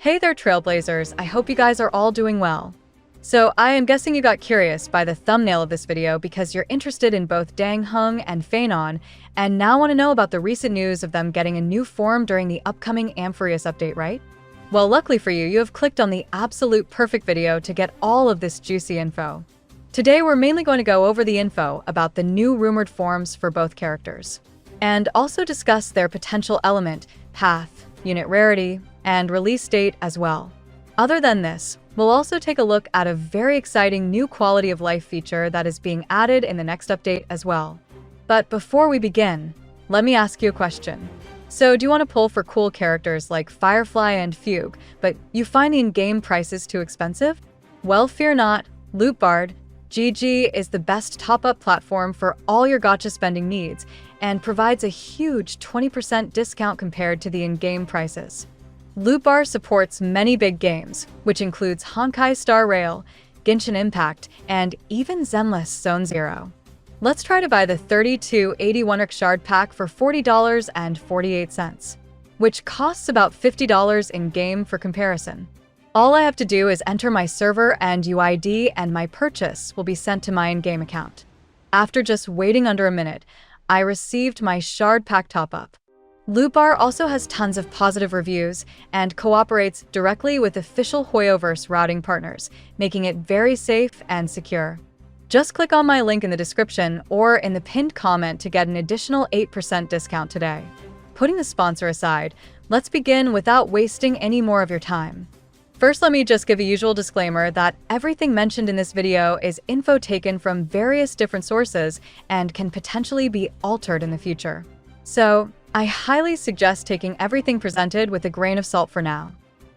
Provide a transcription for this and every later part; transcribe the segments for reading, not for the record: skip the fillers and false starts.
Hey there, Trailblazers, I hope you guys are all doing well. So I am guessing you got curious by the thumbnail of this video because you're interested in both Dang Heng and PHAINON, and now want to know about the recent news of them getting a new form during the upcoming Amphireus update, right? Well, luckily for you, you have clicked on the absolute perfect video to get all of this juicy info. Today we're mainly going to go over the info about the new rumored forms for both characters, and also discuss their potential element, path, unit rarity, and release date as well. Other than this, we'll also take a look at a very exciting new quality of life feature that is being added in the next update as well. But before we begin, let me ask you a question. So do you want to pull for cool characters like Firefly and Fugue, but you find the in-game prices too expensive? Well, fear not, Lootbard GG is the best top-up platform for all your gacha spending needs and provides a huge 20% discount compared to the in-game prices. Lootbar supports many big games, which includes Honkai Star Rail, Genshin Impact, and even Zenless Zone Zero. Let's try to buy the 3281 Shard pack for $40.48, which costs about $50 in-game for comparison. All I have to do is enter my server and UID, and my purchase will be sent to my in-game account. After just waiting under a minute, I received my Shard pack top-up. Lootbar also has tons of positive reviews and cooperates directly with official Hoyoverse routing partners, making it very safe and secure. Just click on my link in the description or in the pinned comment to get an additional 8% discount today. Putting the sponsor aside, let's begin without wasting any more of your time. First, let me just give a usual disclaimer that everything mentioned in this video is info taken from various different sources and can potentially be altered in the future. So, I highly suggest taking everything presented with a grain of salt for now.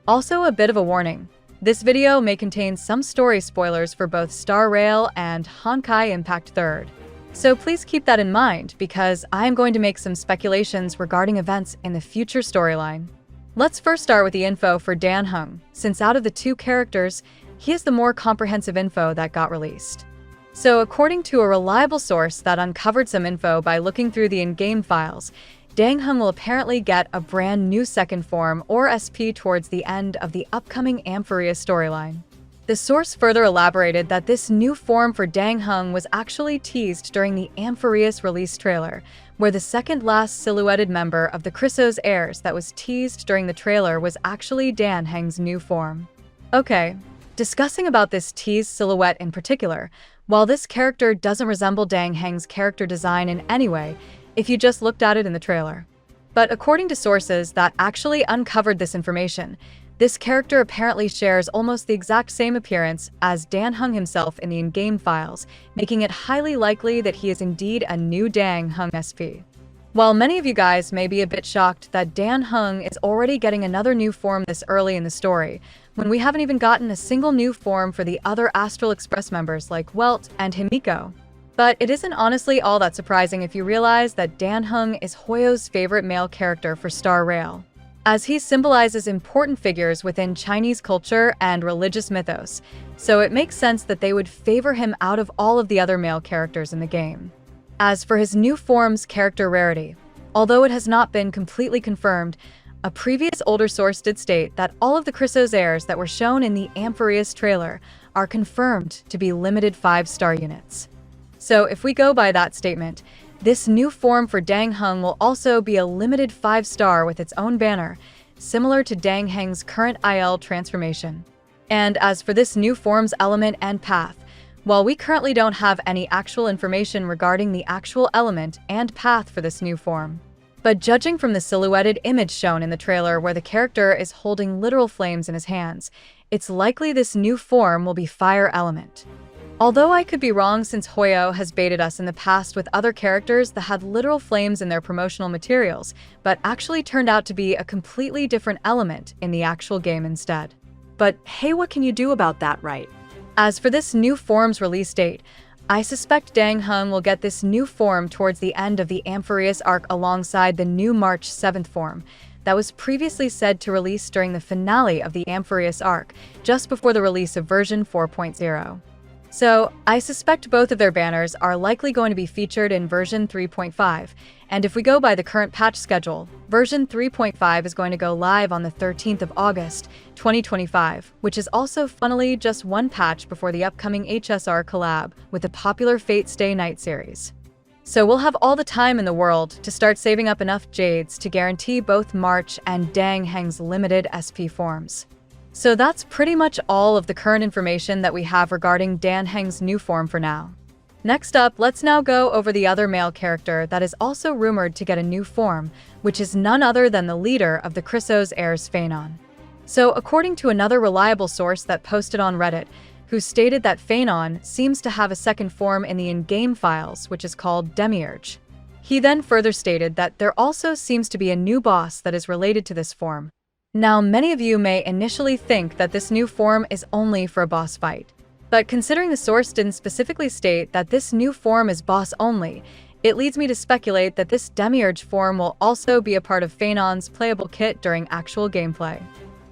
Also, a bit of a warning. This video may contain some story spoilers for both Star Rail and Honkai Impact 3rd. So please keep that in mind because I am going to make some speculations regarding events in the future storyline. Let's first start with the info for Dan Heng, since out of the two characters, he is the more comprehensive info that got released. So according to a reliable source that uncovered some info by looking through the in-game files, Dang Heng will apparently get a brand new second form or SP towards the end of the upcoming Amphireus storyline. The source further elaborated that this new form for Dang Heng was actually teased during the Amphireus release trailer, where the second-last silhouetted member of the Chrysos heirs that was teased during the trailer was actually Dan Heng's new form. Okay, discussing about this teased silhouette in particular, while this character doesn't resemble Dang Heng's character design in any way, if you just looked at it in the trailer. But according to sources that actually uncovered this information, this character apparently shares almost the exact same appearance as Dan Heng himself in the in-game files, making it highly likely that he is indeed a new Dang Heng SP. While many of you guys may be a bit shocked that Dan Heng is already getting another new form this early in the story, when we haven't even gotten a single new form for the other Astral Express members like Welt and Himiko. But it isn't honestly all that surprising if you realize that Dan Heng is Hoyo's favorite male character for Star Rail, as he symbolizes important figures within Chinese culture and religious mythos, so it makes sense that they would favor him out of all of the other male characters in the game. As for his new form's character rarity, although it has not been completely confirmed, a previous older source did state that all of the Chrysos heirs that were shown in the Amphireus trailer are confirmed to be limited 5-star units. So if we go by that statement, this new form for Dang Heng will also be a limited 5-star with its own banner, similar to Dang Heng's current IL transformation. And as for this new form's element and path, while we currently don't have any actual information regarding the actual element and path for this new form, but judging from the silhouetted image shown in the trailer where the character is holding literal flames in his hands, it's likely this new form will be fire element. Although I could be wrong since Hoyo has baited us in the past with other characters that had literal flames in their promotional materials, but actually turned out to be a completely different element in the actual game instead. But hey, what can you do about that, right? As for this new form's release date, I suspect Dang Heng will get this new form towards the end of the Amphireus arc alongside the new March 7th form that was previously said to release during the finale of the Amphireus arc, just before the release of version 4.0. So, I suspect both of their banners are likely going to be featured in version 3.5, and if we go by the current patch schedule, version 3.5 is going to go live on the 13th of August, 2025, which is also funnily just one patch before the upcoming HSR collab with the popular Fate Stay Night series. So we'll have all the time in the world to start saving up enough jades to guarantee both March and Dang Heng's limited SP forms. So that's pretty much all of the current information that we have regarding Dan Heng's new form for now. Next up, let's now go over the other male character that is also rumored to get a new form, which is none other than the leader of the Chrysos heirs, PHAINON. So according to another reliable source that posted on Reddit, who stated that PHAINON seems to have a second form in the in-game files, which is called Demiurge. He then further stated that there also seems to be a new boss that is related to this form. Now, many of you may initially think that this new form is only for a boss fight. But considering the source didn't specifically state that this new form is boss only, it leads me to speculate that this Demiurge form will also be a part of PHAINON's playable kit during actual gameplay.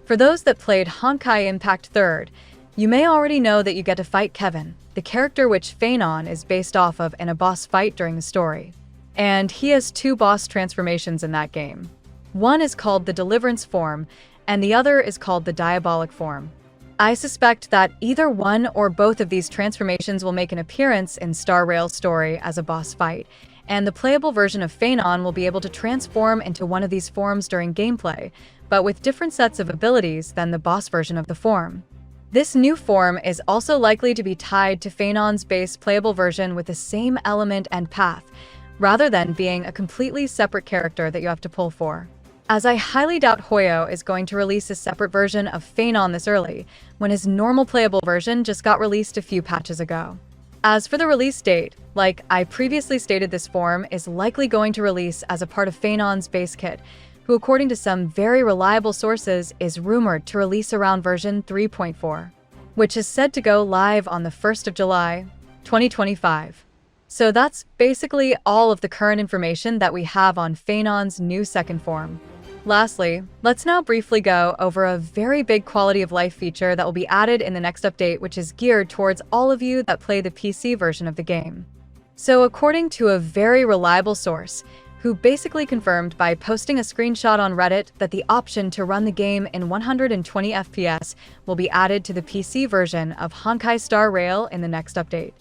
For those that played Honkai Impact 3rd, you may already know that you get to fight Kevin, the character which PHAINON is based off of in a boss fight during the story. And he has two boss transformations in that game. One is called the Deliverance form, and the other is called the Diabolic form. I suspect that either one or both of these transformations will make an appearance in Star Rail's story as a boss fight, and the playable version of PHAINON will be able to transform into one of these forms during gameplay, but with different sets of abilities than the boss version of the form. This new form is also likely to be tied to PHAINON's base playable version with the same element and path, rather than being a completely separate character that you have to pull for. As I highly doubt Hoyo is going to release a separate version of PHAINON this early, when his normal playable version just got released a few patches ago. As for the release date, like I previously stated, this form is likely going to release as a part of PHAINON's base kit, who according to some very reliable sources is rumored to release around version 3.4, which is said to go live on the 1st of July, 2025. So that's basically all of the current information that we have on PHAINON's new second form. Lastly, let's now briefly go over a very big quality of life feature that will be added in the next update, which is geared towards all of you that play the PC version of the game. So according to a very reliable source, who basically confirmed by posting a screenshot on Reddit that the option to run the game in 120 FPS will be added to the PC version of Honkai Star Rail in the next update.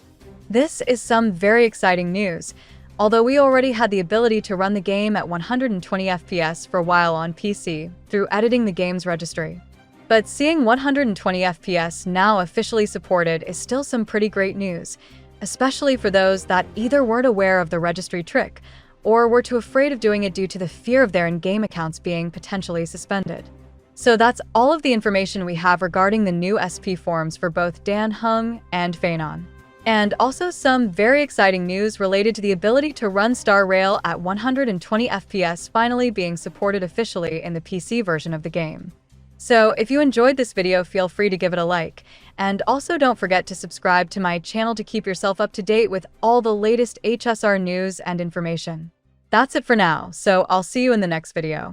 This is some very exciting news, although we already had the ability to run the game at 120 FPS for a while on PC through editing the game's registry. But seeing 120 FPS now officially supported is still some pretty great news, especially for those that either weren't aware of the registry trick or were too afraid of doing it due to the fear of their in-game accounts being potentially suspended. So that's all of the information we have regarding the new SP forms for both Dan Heng and PHAINON. And also some very exciting news related to the ability to run Star Rail at 120 FPS finally being supported officially in the PC version of the game. So if you enjoyed this video, feel free to give it a like. And also don't forget to subscribe to my channel to keep yourself up to date with all the latest HSR news and information. That's it for now, so I'll see you in the next video.